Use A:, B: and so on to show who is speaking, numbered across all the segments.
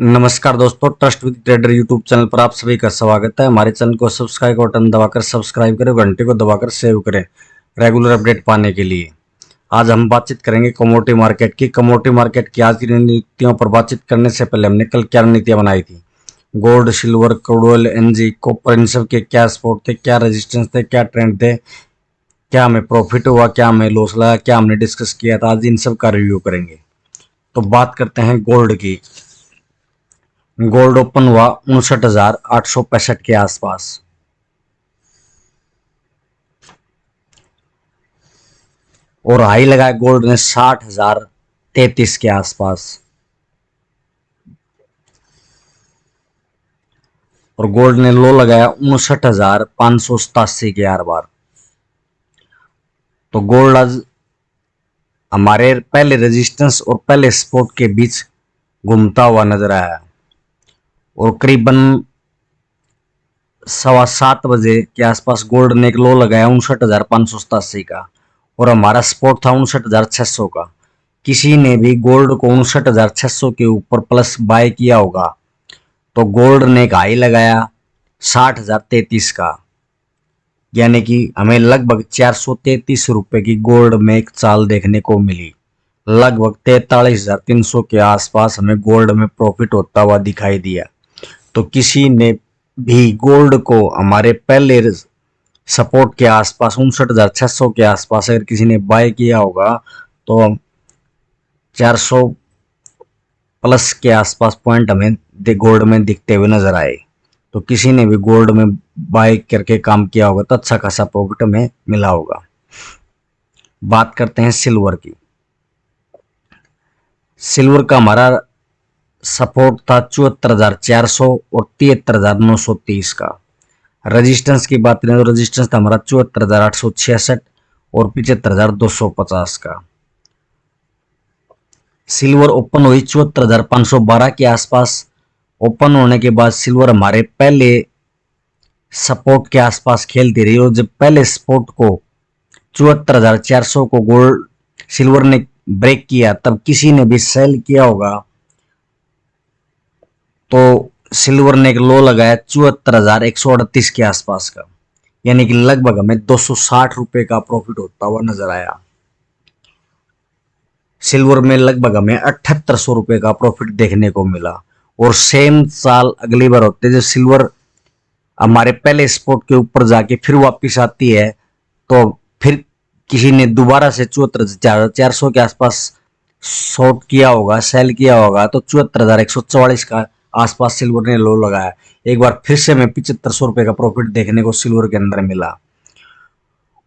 A: नमस्कार दोस्तों, trust with trader YouTube channel पर आप सभी का स्वागत है। हमारे चैनल को सब्सक्राइब का बटन दबाकर सब्सक्राइब करें, घंटे को दबाकर सेव करें रेगुलर अपडेट पाने के लिए। आज हम बातचीत करेंगे कमोडिटी मार्केट की। कमोडिटी मार्केट की आज की रणनीतियों पर बातचीत करने से पहले हमने कल क्या रणनीतियां बनाई थी। Gold, silver, crude oil, energy, copper, इन सब के क्या सपोर्ट थे, क्या रेजिस्टेंस थे, क्या ट्रेंड थे, क्या हमें प्रॉफिट हुआ, क्या हमें लॉस लगा, क्या हमने डिस्कस किया था। आज इन सब का रिव्यू करेंगे। तो बात करते हैं गोल्ड की। गोल्ड ओपन हुआ 59,865 के आसपास और हाई लगाया गोल्ड ने 60,033 के आसपास। और गोल्ड ने लो लगाया 59,587 के आर बार। तो गोल्ड आज हमारे पहले रेजिस्टेंस और पहले सपोर्ट के बीच घूमता हुआ नजर आया और करीबन 7:15 बजे के आसपास गोल्ड ने एक लो लगाया 59,587 का और हमारा सपोर्ट था 59,600 का। किसी ने भी गोल्ड को 59,600 के ऊपर प्लस बाय किया होगा तो गोल्ड ने एक हाई लगाया 60,033 का, यानी कि हमें लगभग 433 रुपए की गोल्ड में एक चाल देखने को मिली। लगभग 43,300 के आसपास हमें गोल्ड में प्रॉफिट होता हुआ दिखाई दिया। तो किसी ने भी गोल्ड को हमारे पहले सपोर्ट के आसपास 59,600 के आसपास अगर किसी ने बाय किया होगा तो 400 प्लस के आसपास पॉइंट हमें गोल्ड में दिखते हुए नजर आए। तो किसी ने भी गोल्ड में बाय करके काम किया होगा तो अच्छा खासा प्रॉफिट हमें मिला होगा। बात करते हैं सिल्वर की। सिल्वर का हमारा सपोर्ट था 74,400 और 73,930 का। रेजिस्टेंस की बात करें तो रेजिस्टेंस था हमारा 74,866 और 75,250 का। सिल्वर ओपन हुई 74,512 के आसपास। ओपन होने के बाद सिल्वर हमारे पहले सपोर्ट के आसपास खेलती रही और जब पहले सपोर्ट को 74,400 को गोल्ड सिल्वर ने ब्रेक किया तब किसी ने भी सेल किया होगा तो सिल्वर ने एक लो लगाया 74,138 के आसपास का, यानी कि लगभग हमें 260 रुपए का प्रॉफिट होता हुआ नजर आया। सिल्वर में लगभग हमें 7800 रुपए का प्रॉफिट देखने को मिला। और सेम साल अगली बार होते जब सिल्वर हमारे पहले स्पॉट के ऊपर जाके फिर वापस आती है तो फिर किसी ने दोबारा से 74,400 के आसपास शॉर्ट किया होगा, सेल किया होगा तो 74,144 का आसपास सिल्वर ने लो लगाया। एक बार फिर से हमें 7500 रुपए का प्रॉफिट देखने को सिल्वर के अंदर मिला।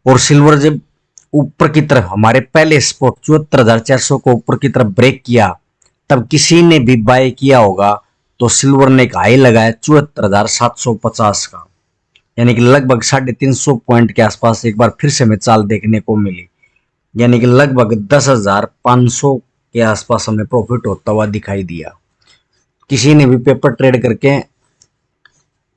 A: और सिल्वर जब ऊपर की तरफ हमारे पहले स्पॉट 74,400 को ऊपर की तरफ ब्रेक किया तब किसी ने भी बाय किया होगा तो सिल्वर ने एक हाई लगाया 74,750 का, यानी कि लगभग 350 पॉइंट के आसपास एक बार फिर से हमें चाल देखने को मिली, यानी कि लगभग 10,500 के आसपास हमें प्रॉफिट होता हुआ दिखाई दिया। किसी ने भी पेपर ट्रेड करके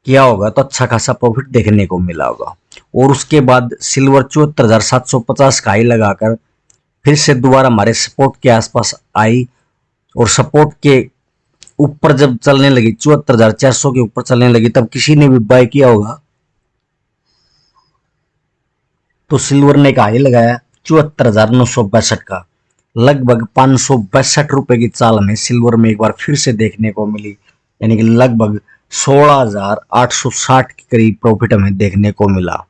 A: किया होगा तो अच्छा खासा प्रॉफिट देखने को मिला होगा। और उसके बाद सिल्वर 74,750 का हाई लगाकर फिर से दोबारा हमारे सपोर्ट के आसपास आई और सपोर्ट के ऊपर जब चलने लगी 74,400 के ऊपर चलने लगी तब किसी ने भी बाय किया होगा तो सिल्वर ने एक हाई लगाया 74,962 का। लगभग 562 रुपए की चाल हमें सिल्वर में एक बार फिर से देखने को मिली, यानी कि लगभग 16,860 के करीब प्रॉफिट हमें देखने को मिला।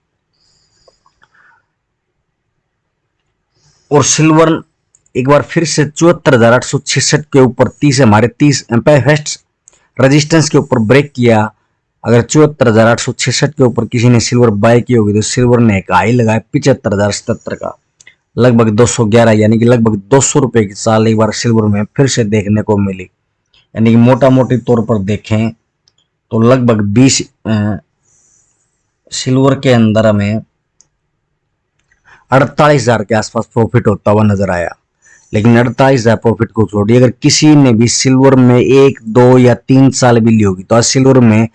A: और सिल्वर एक बार फिर से 74,866 के ऊपर 30 हमारे 30 फर्स्ट रेजिस्टेंस के ऊपर ब्रेक किया। अगर 74,866 के ऊपर किसी ने सिल्वर बाय की होगी तो सिल्वर ने एक हाई लगाया 75,077 का, लगभग 211, यानी कि लगभग 200 रुपए की चाल एक बार सिल्वर में फिर से देखने को मिली। यानी कि मोटा मोटी तौर पर देखें तो लगभग 20 सिल्वर के अंदर हमें 48,000 के आसपास प्रॉफिट होता हुआ नजर आया। लेकिन 48,000 प्रॉफिट को छोड़िए, अगर किसी ने भी सिल्वर में 1, 2 या 3 साल भी ली होगी तो आज सिल्वर में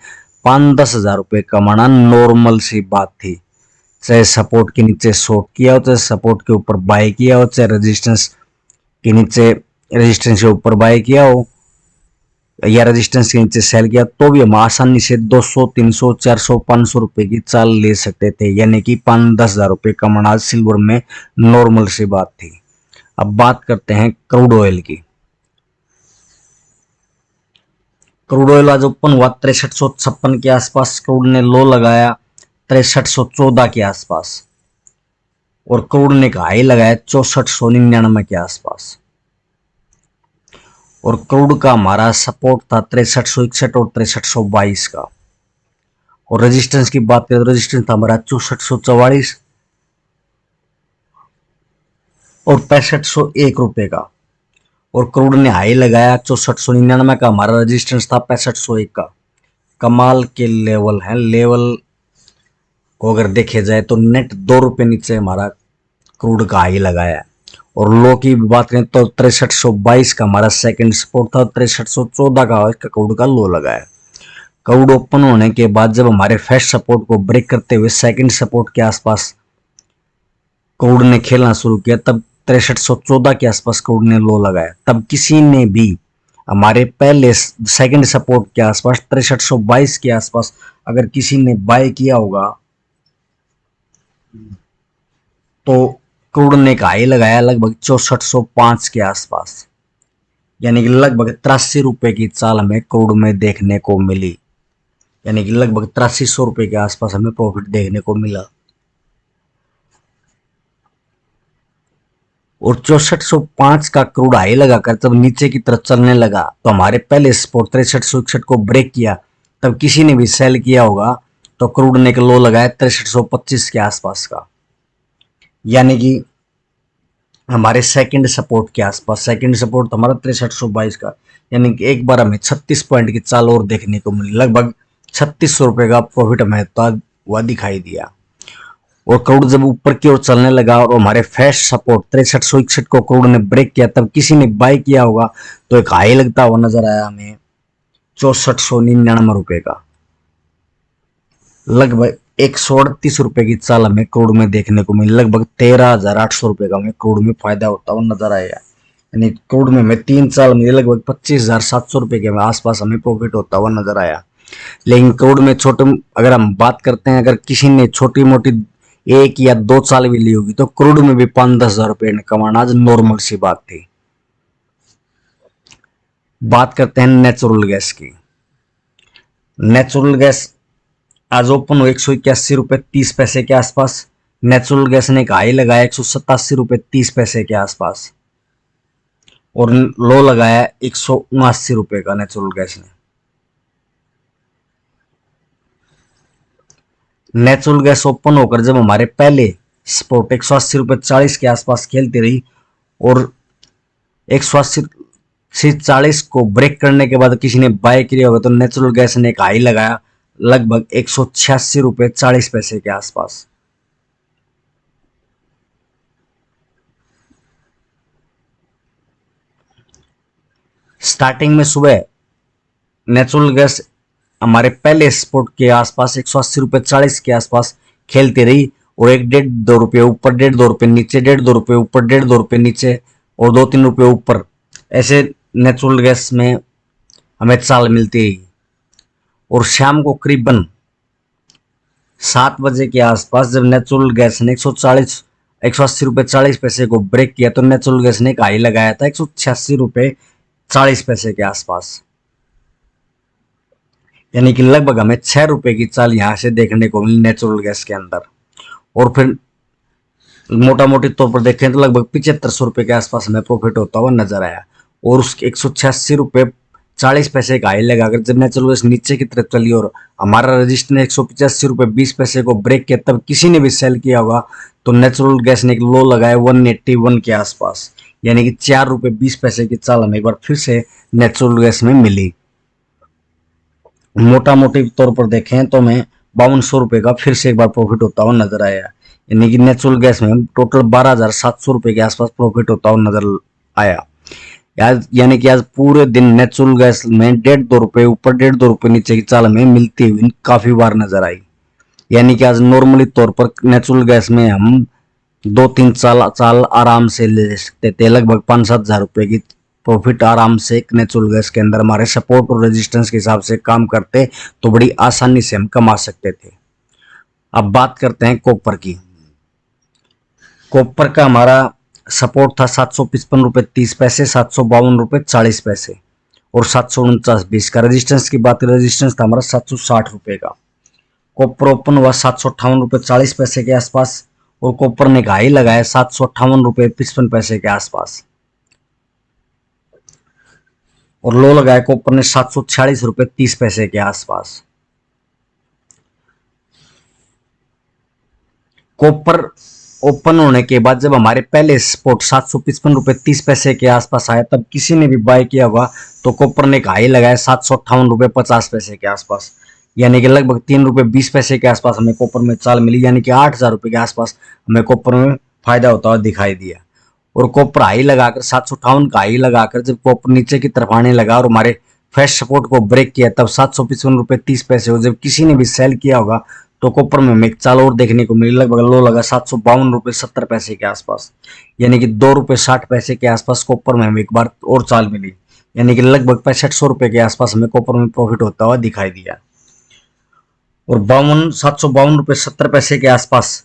A: 5-10 हजार रुपए कमाना नॉर्मल सी बात थी। चाहे सपोर्ट के नीचे शॉर्ट किया हो, चाहे सपोर्ट के ऊपर बाय किया हो, चाहे रेजिस्टेंस के नीचे रेजिस्टेंस के ऊपर बाय किया हो, या रेजिस्टेंस के नीचे सेल किया तो भी हम आसानी से 200, 300, 400, 500 रुपए की चाल ले सकते थे, यानी कि 5-10 हजार रुपए कमाना सिल्वर में नॉर्मल सी बात थी। अब बात करते हैं क्रूड ऑयल की। क्रूड ऑयल आज ओपन हुआ 6356 के आसपास, क्रूड ने लो लगाया 6314 के आसपास, और क्रूड ने एक हाई लगाया 6499 के आसपास, और क्रूड का हमारा सपोर्ट था 6361 और 6322 का। और रेजिस्टेंस की बात करें तो रेजिस्टेंस था हमारा 6444 और 6501 रुपए का, और क्रूड ने हाई लगाया 6499 का, हमारा रेजिस्टेंस था 6501 का। कमाल के लेवल है। लेवल को अगर देखे जाए तो नेट 2 रुपए नीचे हमारा क्रूड का हाई लगाया है। और लो की बात करें तो 6322 का हमारा सेकंड सपोर्ट था, 6314 का इसका क्रूड का लो लगाया। क्रूड ओपन होने के बाद जब हमारे फर्स्ट सपोर्ट को ब्रेक करते हुए सेकंड सपोर्ट के आसपास क्रूड ने खेलना शुरू किया, तब 6314 के आसपास क्रूड ने लो लगाया। तब किसी ने भी हमारे पहले सेकंड सपोर्ट के आसपास 6322 के आसपास अगर किसी ने बाय किया होगा तो क्रूड ने का हाई लगाया लगभग 6405 के आसपास, यानी कि लगभग 83 रुपए की चाल हमें क्रूड में देखने को मिली, यानी कि लगभग 8300 रुपए के आसपास हमें प्रॉफिट देखने को मिला। और 6405 का क्रूड हाई लगाकर जब नीचे की तरफ चलने लगा तो हमारे पहले सपोर्ट 6361 को ब्रेक किया, तब किसी ने भी सेल किया होगा तो क्रूड ने लो लगाया 6325 के आसपास का, यानी कि हमारे सेकंड सपोर्ट के आसपास। सेकंड सपोर्ट हमारा 6322 का, यानी कि एक बार हमें 36 पॉइंट की चाल और देखने को मिली, लगभग 3600 रुपए का प्रॉफिट हमें हुआ दिखाई दिया। और क्रूड जब ऊपर की ओर चलने लगा और हमारे फर्स्ट सपोर्ट 6361 को क्रूड ने ब्रेक किया, तब किसी ने बाय किया होगा तो एक हाई लगता हुआ नजर आया हमें 6499 रुपए का, लगभग 138 रुपए की चाल हमें क्रूड में देखने को मिली। लगभग 13,800 रुपए का हमें क्रूड में फायदा होता हुआ नजर आएगा, यानी क्रूड में हमें 3 चाल मिली, लगभग 25,700 रुपए के आसपास हमें प्रॉफिट होता हुआ नजर आया। लेकिन क्रूड में छोटे अगर हम बात करते हैं, अगर किसी ने छोटी मोटी 1 या 2 चाल भी ली होगी तो क्रूड में भी 5-10 हजार रुपए कमाना आज नॉर्मल सी बात थी। बात करते हैं नेचुरल गैस की। नेचुरल गैस आज ओपन हो 181 रुपए 30 पैसे के आसपास, नेचुरल गैस ने एक हाई लगाया 187 रुपए 30 पैसे के आसपास, और लो लगाया 179 रुपए का नेचुरल गैस ने। नेचुरल गैस ओपन होकर जब हमारे पहले सपोर्ट 180 रुपए 40 के आसपास खेलती रही और 180 से 40 को ब्रेक करने के बाद किसी ने बाय किया होगा तो नेचुरल गैस ने एक हाई लगाया लगभग 186 रुपए 40 पैसे के आसपास। स्टार्टिंग में सुबह नेचुरल गैस हमारे पहले सपोर्ट के आसपास 180 रुपए 40 के आसपास खेलती रही और 1-1.5-2 रुपये ऊपर, 1.5-2 रुपये नीचे, 1.5-2 रुपये ऊपर, 1.5-2 रुपये नीचे और 2-3 रुपये ऊपर, ऐसे नेचुरल गैस में हमें चाल मिलती रही। और शाम को करीबन 7 बजे के आसपास जब नेचुरल गैस ने 180 रुपए 40 पैसे को ब्रेक किया तो नेचुरल गैस ने एक हाई लगाया था 186 रुपए 40 पैसे के आसपास, यानी कि लगभग हमें 6 रुपए की चाल यहां से देखने को मिली नेचुरल गैस के अंदर। और फिर मोटा मोटी तौर पर देखें तो लगभग 7500 रुपए के आसपास हमें प्रॉफिट होता हुआ नजर आया। और उसके 186 रुपए 40 पैसे का हाई लगाकर जब नेचुरल गैस नीचे की तरफ चली और हमारा रजिस्टर ने 185 रुपए 20 पैसे को ब्रेक किया, तब किसी ने भी सेल किया होगा तो नेचुरल गैस ने एक लो लगाया 181 के आसपास, यानी कि 4 रुपए 20 पैसे की चाल हमें एक बार फिर से नेचुरल गैस में मिली। मोटा मोटी तौर पर देखें तो हमें 5200 रुपए का फिर से एक बार प्रॉफिट होता हुआ नजर आया, यानी कि नेचुरल गैस में टोटल 12,700 रुपए के आसपास प्रॉफिट होता हुआ नजर आया। यानी कि आज पूरे दिन नेचुरल गैस में 1.5-2 रुपए ऊपर, 1.5-2 रुपए नीचे की चाल में मिलती हुई काफी बार नजर आई। यानी कि आज नॉर्मली तौर पर नेचुरल गैस में हम 2-3 चाल आराम से ले सकते थे, लगभग 5-7 हजार रुपए की प्रॉफिट आराम से एक नेचुरल गैस के अंदर हमारे सपोर्ट और रेजिस्टेंस के हिसाब से काम करते तो बड़ी आसानी से हम कमा सकते थे। अब बात करते हैं कॉपर की। कॉपर का हमारा सपोर्ट था 755 रुपये 30 पैसे, 752 रुपये 40 पैसे और 749 का। रेजिस्टेंस की बात करें, रेजिस्टेंस था हमारा 760 रुपये का। कॉपर ओपन हुआ 758 रुपये 40 पैसे के आसपास और कॉपर ने हाई लगाया 758 रुपये 55 पैसे के आसपास और लो लगाया कॉपर ने 746 रुपये 30 पैसे के आसपास। कॉपर ओपन होने के बाद जब हमारे पहले स्पॉट 755 रुपये 30 पैसे के आसपास आया, तब किसी ने भी बाय किया होगा तो कॉपर ने हाई लगाया 758 रुपये 50 पैसे के आसपास, यानी कि लगभग 3 रुपये 20 पैसे के आसपास हमें कॉपर में चाल मिली, यानी कि 8,000 रुपये के आसपास हमें कॉपर में फायदा होता हुआ दिखाई दिया। और कॉपर हाई लगाकर 758 का हाई लगाकर जब कॉपर नीचे की तरफ आने लगा और हमारे फ्रेश सपोर्ट को ब्रेक किया, तब 755 रुपये 30 पैसे और जब किसी ने भी सेल किया होगा तो कॉपर में हमें एक चाल और देखने को मिली। लगभग लो लगा 752 रुपये 70 पैसे के आसपास, यानी कि 2 रुपये 60 पैसे के आसपास कॉपर में हमें एक बार और चाल मिली, यानी कि लगभग 6500 रुपये के आसपास हमें कॉपर में प्रॉफिट होता हुआ दिखाई दिया। और 752 रुपये 70 पैसे के आसपास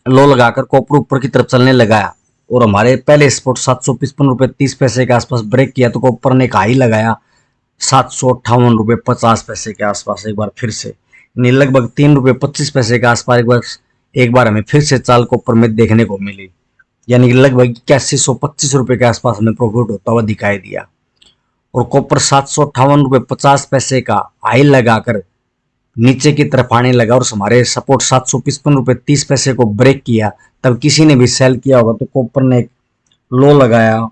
A: लो लगाकर कॉपर ऊपर की तरफ चलने लगा और हमारे पहले स्पॉट 755 रुपये 30 पैसे के आसपास ब्रेक किया तो कॉपर ने हाई लगाया 758 रुपये 50 पैसे के आसपास एक बार फिर से, यानी लगभग 3 रुपये 25 पैसे के आसपास एक बार हमें फिर से चाल कॉपर में देखने को मिली, यानी कि लगभग 8125 रुपये के आसपास हमें प्रॉफिट होता हुआ दिखाई दिया। और कॉपर 758 रुपये 50 पैसे का हाई लगाकर नीचे की तरफ आने लगा और हमारे सपोर्ट 755 रुपये 30 पैसे को ब्रेक किया, तब किसी ने भी सेल किया होगा तो कॉपर ने एक लो लगाया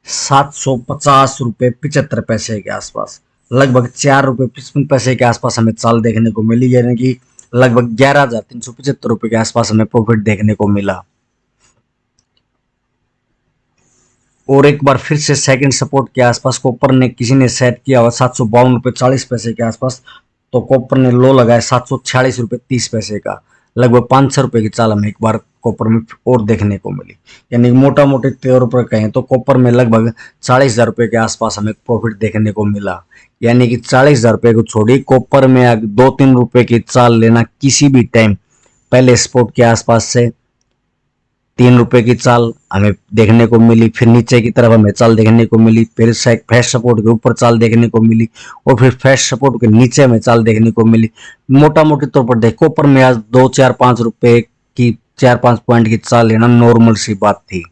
A: 750 रुपये 75 पैसे के आसपास, लगभग 4 रुपये 55 पैसे के आसपास हमें चाल देखने को मिली, यानी कि लगभग 11,375 रुपये के आसपास हमें प्रॉफिट देखने को मिला। और एक बार फिर से सेकंड सपोर्ट के आसपास कॉपर ने किसी ने सेट किया हुआ 752 रुपये 40 पैसे के आसपास, तो कॉपर ने लो लगाया 746 रुपये 30 पैसे का, लगभग 500 रुपये की चाल हमें एक बार कॉपर में और देखने को मिली, यानी मोटा मोटे तौर पर कहें तो कॉपर में लगभग 40,000 रुपये के आसपास हमें प्रॉफिट देखने को मिला। यानी कि 40,000 रुपये को छोड़िए, कॉपर में 2-3 रुपये की चाल लेना किसी भी टाइम पहले स्पॉट के आसपास से 3 रुपये की चाल हमें देखने को मिली, फिर नीचे की तरफ हमें चाल देखने को मिली, फिर फ्रेश सपोर्ट के ऊपर चाल देखने को मिली और फिर फ्रेश सपोर्ट के नीचे हमें चाल देखने को मिली। मोटा मोटी तौर पर देखो कॉपर में आज 2-4-5 रुपये की 4-5 पॉइंट की चाल लेना नॉर्मल सी बात थी,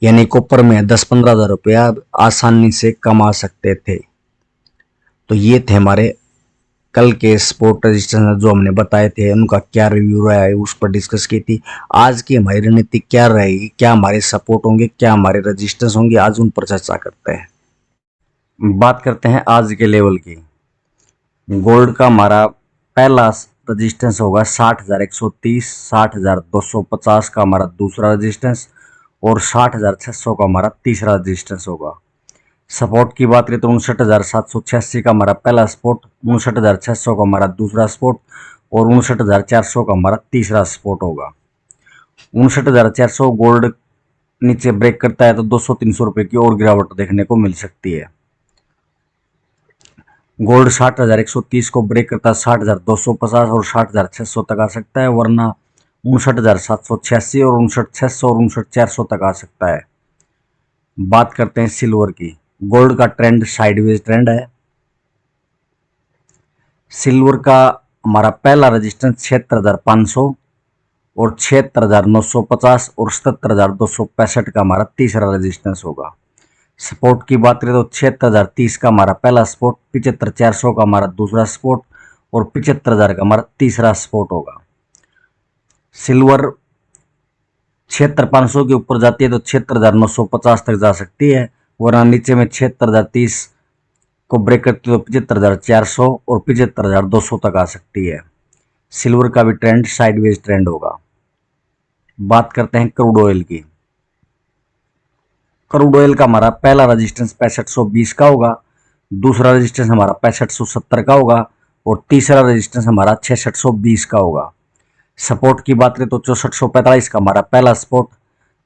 A: यानी कॉपर में 10-15 हज़ार रुपया आसानी से कमा सकते थे। तो ये थे हमारे कल के स्पोर्ट रजिस्ट्रेशन जो हमने बताए थे, उनका क्या रिव्यू रहा है उस पर डिस्कस की थी। आज की हमारी रणनीति क्या रहेगी, क्या हमारे सपोर्ट होंगे, क्या हमारे रजिस्ट्रेशन होंगे, आज उन पर चर्चा करते हैं। बात करते हैं आज के लेवल की। गोल्ड का हमारा पहला रजिस्टेंस होगा 60,130, 60,250 का हमारा दूसरा रजिस्टेंस और 60,600 का हमारा तीसरा रजिस्टेंस होगा। सपोर्ट की बात करें तो 59,786 का हमारा पहला स्पोर्ट, 59,600 का हमारा दूसरा स्पोर्ट और 59,400 का हमारा तीसरा स्पोर्ट होगा। 59,400 गोल्ड नीचे ब्रेक करता है तो 200-300 रुपये की और गिरावट देखने को मिल सकती है। गोल्ड 60,130 को ब्रेक करता है 60,250 और 60,600 तक आ सकता है, वरना 59,786 और 59,600 और 59,400 तक आ सकता है। बात करते हैं सिल्वर की। गोल्ड का ट्रेंड साइडवेज ट्रेंड है। सिल्वर का हमारा पहला रजिस्टेंस 76,500 और 76,950 और 77,265 का हमारा तीसरा रजिस्टेंस होगा। सपोर्ट की बात करें तो 76,030 का हमारा पहला सपोर्ट, 75,400 का हमारा दूसरा सपोर्ट और 75,000 का हमारा तीसरा सपोर्ट होगा। सिल्वर 76,500 के ऊपर जाती है तो 76,950 तक जा सकती है, वरना नीचे में 76,030 को ब्रेक करती है तो 75,400 और 75,200 तक आ सकती है। सिल्वर का भी ट्रेंड साइडवेज ट्रेंड होगा। बात करते हैं क्रूड ऑयल की। क्रूड ऑयल का हमारा पहला रजिस्टेंस 6520 का होगा, दूसरा रजिस्टेंस हमारा 6570 का होगा और तीसरा रजिस्टेंस हमारा 6620 का होगा। सपोर्ट की बात करें तो 6445 का हमारा पहला सपोर्ट,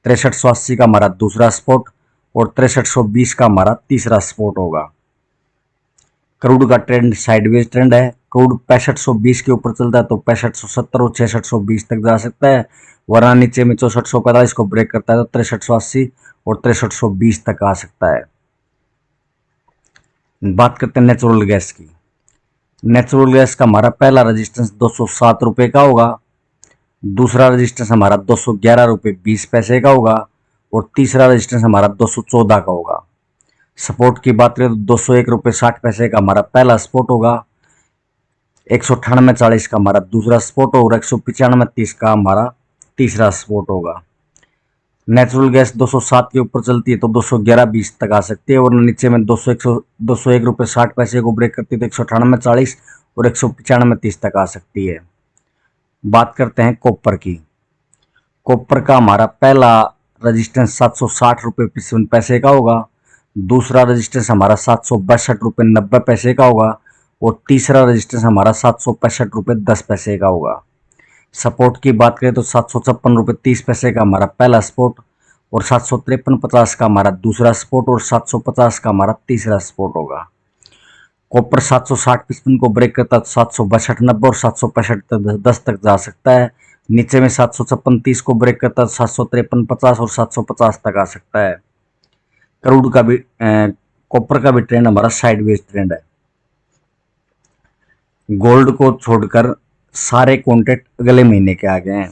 A: 6380 का हमारा दूसरा सपोर्ट और 6320 का हमारा तीसरा सपोर्ट होगा। क्रूड का ट्रेंड साइडवेज ट्रेंड है। क्रूड 6520 के ऊपर चलता है तो 6570 और 6620 तक जा सकता है, वरना नीचे में 6445 को ब्रेक करता है तो 6380 और 6320 तक आ सकता है। बात करते हैं नेचुरल गैस की। नेचुरल गैस का हमारा पहला रजिस्टेंस 207 रुपये का होगा, दूसरा रजिस्टेंस हमारा 211 रुपये 20 पैसे का होगा और तीसरा रजिस्टेंस हमारा 214 का होगा। सपोर्ट की बात करें तो 201 रुपये 60 पैसे का हमारा पहला सपोर्ट होगा, 198.40 का हमारा दूसरा सपोर्ट और 195.30 का हमारा तीसरा सपोर्ट होगा। नेचुरल गैस 207 के ऊपर चलती है तो 211.20 तक आ सकती है, और नीचे में 201 रुपये 60 पैसे को ब्रेक करती है तो 198.40 और 195.30 तक आ सकती है। बात करते हैं कॉपर की। कॉपर का हमारा पहला रजिस्टेंस 760 रुपये 55 पैसे का होगा, दूसरा रजिस्टेंस हमारा 762 रुपये 90 पैसे का होगा और तीसरा रजिस्टेंस हमारा 765 रुपये 10 पैसे का होगा। सपोर्ट की बात करें तो 756 रुपये 30 पैसे का हमारा पहला सपोर्ट और 753.50 का हमारा दूसरा सपोर्ट और 750 का हमारा तीसरा सपोर्ट होगा। कॉपर 760.55 को ब्रेक करता है तो 762.90 और 765.10 तक जा सकता है, नीचे में 756.30 को ब्रेक करता है तो 753.50 और 750 तक आ सकता है। क्रूड का भी कॉपर का भी ट्रेंड हमारा साइडवेज ट्रेंड है। गोल्ड को छोड़कर सारे कॉन्ट्रैक्ट अगले महीने के आ गए हैं।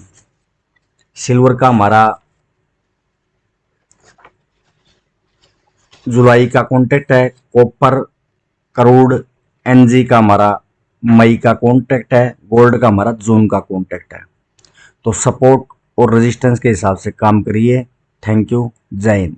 A: सिल्वर का हमारा जुलाई का कॉन्ट्रैक्ट है, कॉपर क्रूड एनजी का हमारा मई का कॉन्ट्रैक्ट है, गोल्ड का हमारा जून का कॉन्ट्रैक्ट है। तो सपोर्ट और रेजिस्टेंस के हिसाब से काम करिए। थैंक यू, जय हिंद।